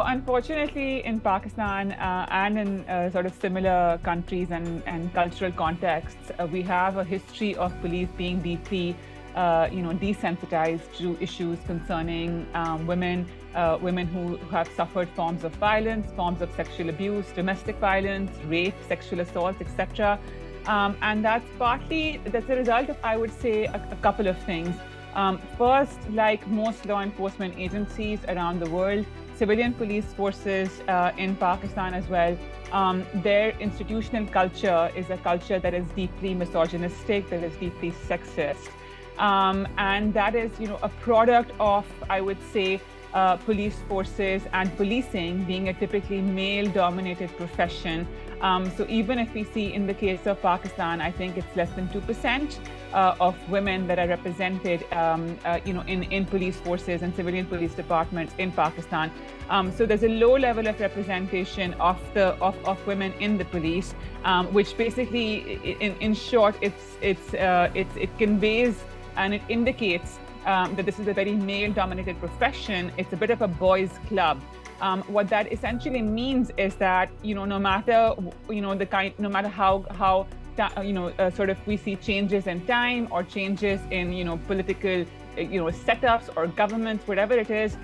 unfortunately, in Pakistan and in sort of similar countries and cultural contexts, we have a history of police being deeply, desensitized to issues concerning women who have suffered forms of violence, forms of sexual abuse, domestic violence, rape, sexual assault, etc. And that's a result of, I would say, a couple of things. First, like most law enforcement agencies around the world, civilian police forces in Pakistan as well, their institutional culture is a culture that is deeply misogynistic, that is deeply sexist. And that is, a product of, I would say, police forces and policing being a typically male-dominated profession. So even if we see in the case of Pakistan, I think it's less than 2% of women that are represented, in police forces and civilian police departments in Pakistan. So there's a low level of representation of women in the police, which basically, in short, it conveys and it indicates that this is a very male-dominated profession. It's a bit of a boys' club. What that essentially means is that no matter how sort of we see changes in time or changes in political setups or governments, whatever it is,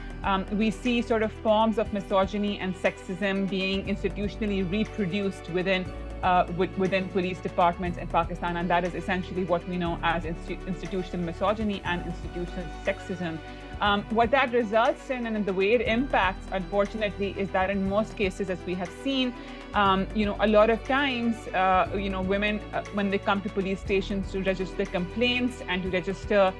we see sort of forms of misogyny and sexism being institutionally reproduced within police departments in Pakistan, and that is essentially what we know as institutional misogyny and institutional sexism. What that results in and the way it impacts, unfortunately, is that in most cases, as we have seen, a lot of times, women, when they come to police stations to register complaints and to register,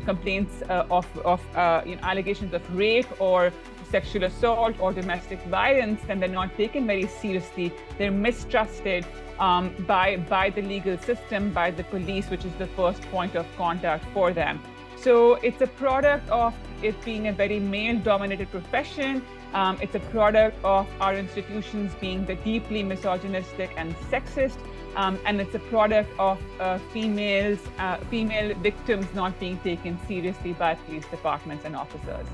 complaints of allegations of rape or sexual assault or domestic violence, then they're not taken very seriously. They're mistrusted by the legal system, by the police, which is the first point of contact for them. So it's a product of it being a very male-dominated profession. It's a product of our institutions being deeply misogynistic and sexist. And it's a product of female victims not being taken seriously by police departments and officers.